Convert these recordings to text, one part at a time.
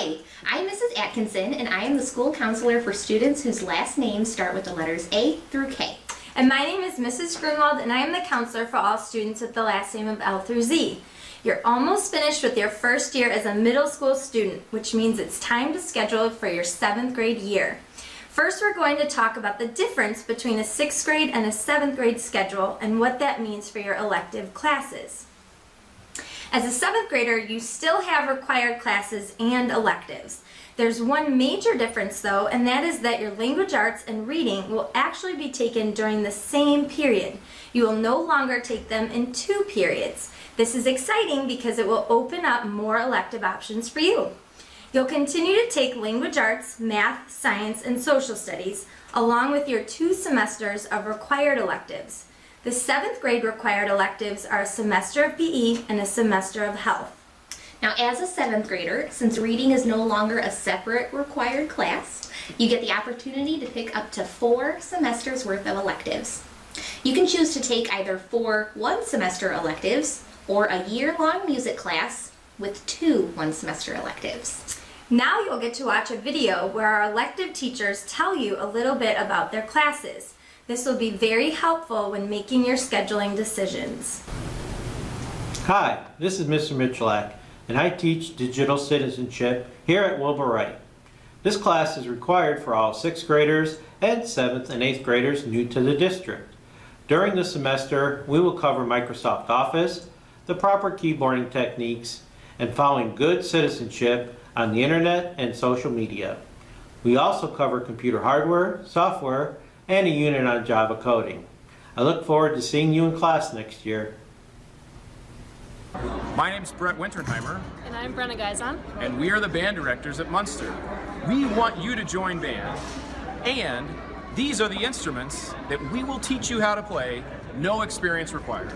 Hi, I'm Mrs. Atkinson, and I am the school counselor for students whose last names start with the letters A through K. And my name is Mrs. Grunwald, and I am the counselor for all students with the last name of L through Z. You're almost finished with your first year as a middle school student, which means it's time to schedule for your 7th grade year. First, we're going to talk about the difference between a 6th grade and a 7th grade schedule and what that means for your elective classes. As a 7th grader, you still have required classes and electives. There's one major difference though, and that is that your language arts and reading will actually be taken during the same period. You will no longer take them in 2 periods. This is exciting because it will open up more elective options for you. You'll continue to take language arts, math, science, and social studies, along with your 2 semesters of required electives. The 7th grade required electives are a semester of PE and a semester of health. Now, as a 7th grader, since reading is no longer a separate required class, you get the opportunity to pick up to 4 semesters worth of electives. You can choose to take either 4 one-semester electives or a year-long music class with 2 one-semester electives. Now you'll get to watch a video where our elective teachers tell you a little bit about their classes. This will be very helpful when making your scheduling decisions. Hi, this is Mr. Michalak, and I teach digital citizenship here at Wilbur Wright. This class is required for all 6th graders and 7th and 8th graders new to the district. During the semester, we will cover Microsoft Office, the proper keyboarding techniques, and following good citizenship on the internet and social media. We also cover computer hardware, software, and a unit on Java coding. I look forward to seeing you in class next year. My name's Brett Winterheimer. And I'm Brenna Geizon. And we are the band directors at Munster. We want you to join band. And these are the instruments that we will teach you how to play, no experience required.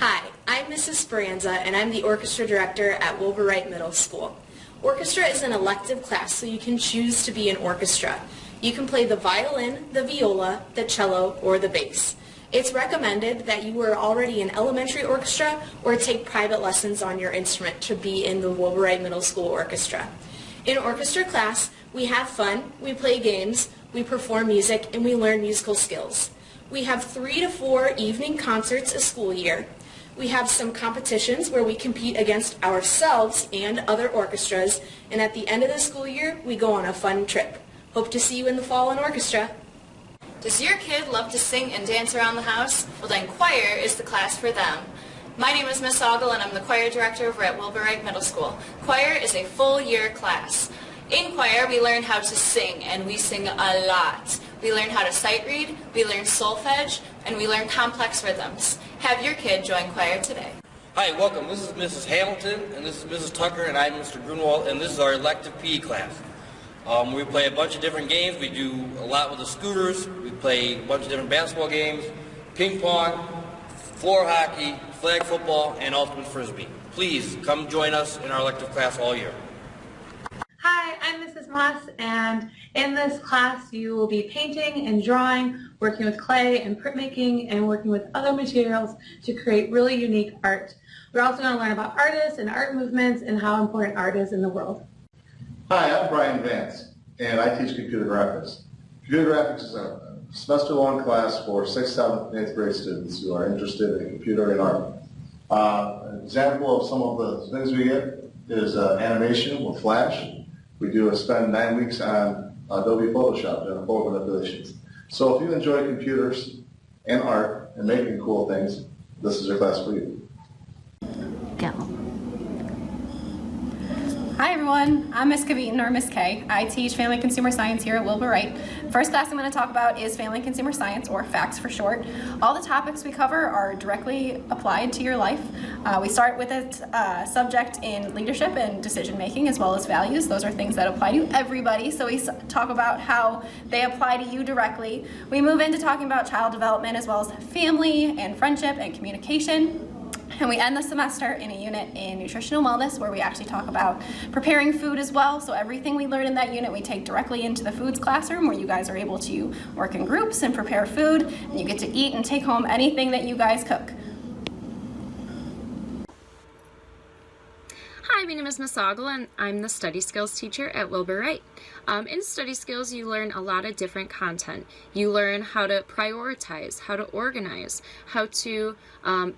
Hi, I'm Mrs. Speranza, and I'm the orchestra director at Wilbur Wright Middle School. Orchestra is an elective class, so you can choose to be an orchestra. You can play the violin, the viola, the cello, or the bass. It's recommended that you are already in elementary orchestra or take private lessons on your instrument to be in the Wilbur Wright Middle School Orchestra. In orchestra class, We have fun, we play games, we perform music, and we learn musical skills. We have 3 to 4 evening concerts a school year. We have some competitions where we compete against ourselves and other orchestras, and at the end of the school year, we go on a fun trip. Hope to see you in the fall in orchestra. Does your kid love to sing and dance around the house? Well, then choir is the class for them. My name is Miss Ogle, and I'm the choir director over at Wilbur Wright Middle School. Choir is a full-year class. In choir, we learn how to sing, and we sing a lot. We learn how to sight read, we learn solfege, and we learn complex rhythms. Have your kid join choir today. Hi, welcome. This is Mrs. Hamilton, and this is Mrs. Tucker, and I'm Mr. Grunwald, and this is our elective PE class. We play a bunch of different games. We do a lot with the scooters. We play a bunch of different basketball games, ping pong, floor hockey, flag football, and ultimate frisbee. Please come join us in our elective class all year. Hi, I'm Mrs. Moss, and in this class you will be painting and drawing, working with clay and printmaking, and working with other materials to create really unique art. We're also going to learn about artists and art movements and how important art is in the world. Hi, I'm Brian Vance, and I teach computer graphics. Computer graphics is a semester-long class for 6th, 7th, and 8th grade students who are interested in computer and art. An example of some of the things we get is animation with Flash. We spend 9 weeks on Adobe Photoshop doing photo manipulations. So if you enjoy computers and art and making cool things, this is your class for you. Go. Hi everyone, I'm Miss Kavitan, or Miss K. I teach Family and Consumer Science here at Wilbur Wright. First class I'm going to talk about is Family and Consumer Science, or FACS for short. All the topics we cover are directly applied to your life. We start with a subject in leadership and decision making, as well as values. Those are things that apply to everybody, so we talk about how they apply to you directly. We move into talking about child development, as well as family and friendship and communication. And we end the semester in a unit in nutritional wellness where we actually talk about preparing food as well. So everything we learn in that unit we take directly into the foods classroom, where you guys are able to work in groups and prepare food, and you get to eat and take home anything that you guys cook. Hi, my name is Miss Ogle, and I'm the study skills teacher at Wilbur Wright. In study skills, you learn a lot of different content. You learn how to prioritize, how to organize, how to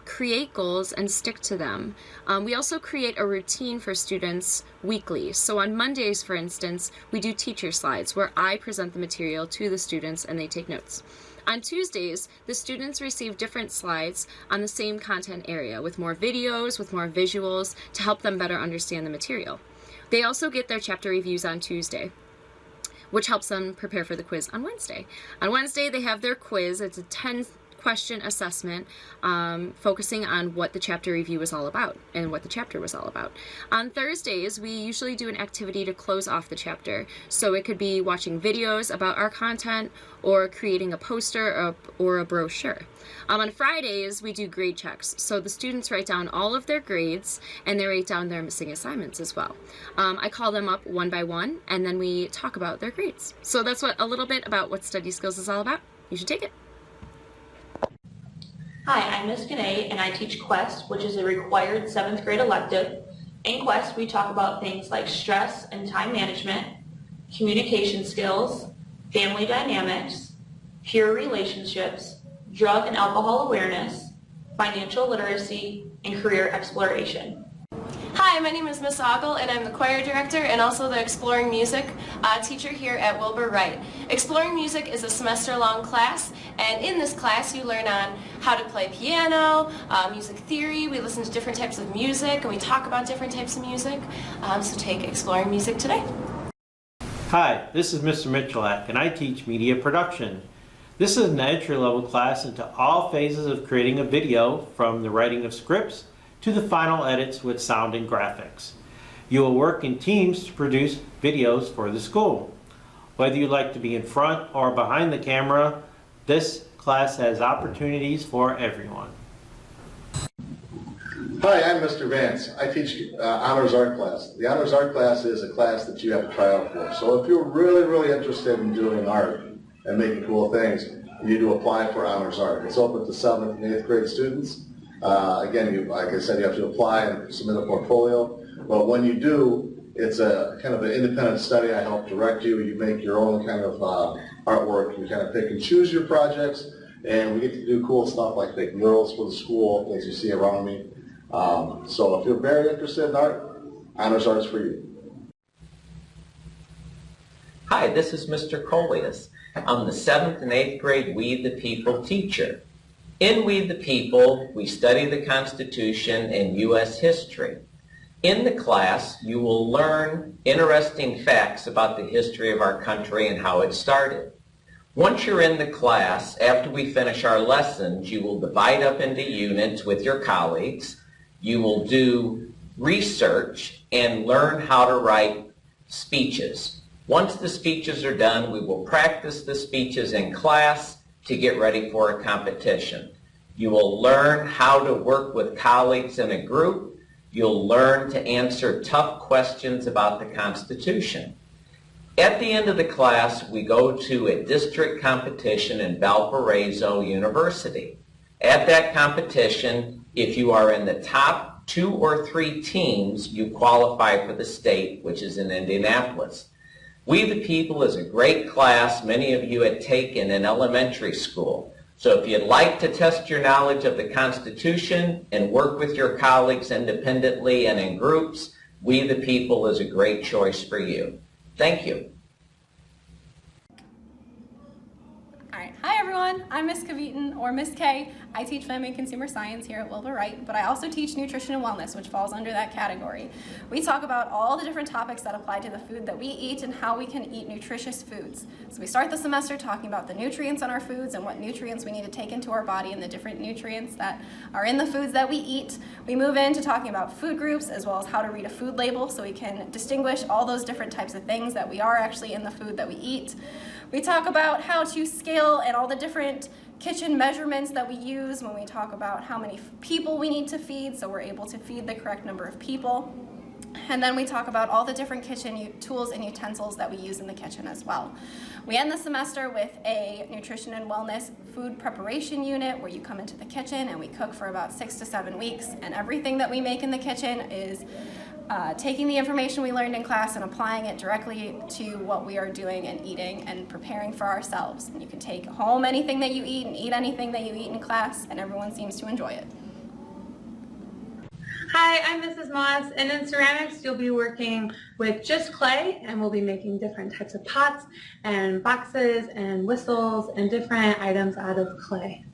create goals and stick to them. We also create a routine for students weekly. So on Mondays, for instance, we do teacher slides where I present the material to the students and they take notes. On Tuesdays, the students receive different slides on the same content area with more videos, with more visuals to help them better understand the material. They also get their chapter reviews on Tuesday, which helps them prepare for the quiz on Wednesday. On Wednesday, they have their quiz. It's a 10-question assessment focusing on what the chapter review was all about and what the chapter was all about. On Thursdays, we usually do an activity to close off the chapter. So it could be watching videos about our content or creating a poster or a brochure. On Fridays, we do grade checks. So the students write down all of their grades and they write down their missing assignments as well. I call them up one by one and then we talk about their grades. So that's a little bit about what study skills is all about. You should take it. Hi, I'm Miss Gannay, and I teach Quest, which is a required 7th grade elective. In Quest, we talk about things like stress and time management, communication skills, family dynamics, peer relationships, drug and alcohol awareness, financial literacy, and career exploration. Hi, my name is Miss Ogle, and I'm the choir director and also the Exploring Music teacher here at Wilbur Wright. Exploring Music is a semester-long class, and in this class you learn on how to play piano, music theory, we listen to different types of music, and we talk about different types of music. So take Exploring Music today. Hi, this is Mr. Michalak, and I teach media production. This is an entry-level class into all phases of creating a video, from the writing of scripts to the final edits with sound and graphics. You will work in teams to produce videos for the school. Whether you like to be in front or behind the camera, this class has opportunities for everyone. Hi, I'm Mr. Vance. I teach Honors Art class. The Honors Art class is a class that you have to try out for. So if you're really interested in doing art and making cool things, you need to apply for Honors Art. It's open to 7th and 8th grade students. Again, like I said, you have to apply and submit a portfolio. But when you do, It's a kind of an independent study. I help direct you. You make your own kind of artwork. You kind of pick and choose your projects, and we get to do cool stuff like make murals for the school, things you see around me. So if you're very interested in art, Honors Art's for you. Hi, this is Mr. Coleus. I'm the 7th and 8th grade We the People teacher. In We the People, we study the Constitution and U.S. history. In the class, you will learn interesting facts about the history of our country and how it started. Once you're in the class, after we finish our lessons, you will divide up into units with your colleagues. You will do research and learn how to write speeches. Once the speeches are done, we will practice the speeches in class to get ready for a competition. You will learn how to work with colleagues in a group. You'll learn to answer tough questions about the Constitution. At the end of the class, we go to a district competition in Valparaiso University. At that competition, if you are in the top 2 or 3 teams, you qualify for the state, which is in Indianapolis. We the People is a great class many of you had taken in elementary school. So if you'd like to test your knowledge of the Constitution and work with your colleagues independently and in groups, We the People is a great choice for you. Thank you. All right. Hi everyone, I'm Miss Kavitan, or Miss K. I teach Family and Consumer Science here at Wilbur Wright, but I also teach Nutrition and Wellness, which falls under that category. We talk about all the different topics that apply to the food that we eat and how we can eat nutritious foods. So we start the semester talking about the nutrients in our foods and what nutrients we need to take into our body and the different nutrients that are in the foods that we eat. We move into talking about food groups as well as how to read a food label so we can distinguish all those different types of things that we are actually in the food that we eat. We talk about how to scale and all the different kitchen measurements that we use when we talk about how many people we need to feed so we're able to feed the correct number of people. And then we talk about all the different kitchen tools and utensils that we use in the kitchen as well. We end the semester with a Nutrition and Wellness food preparation unit where you come into the kitchen and we cook for about 6 to 7 weeks, and everything that we make in the kitchen is taking the information we learned in class and applying it directly to what we are doing and eating and preparing for ourselves. And you can take home anything that you eat and eat anything that you eat in class, and everyone seems to enjoy it. Hi, I'm Mrs. Moss, and in ceramics you'll be working with just clay, and we'll be making different types of pots and boxes and whistles and different items out of clay.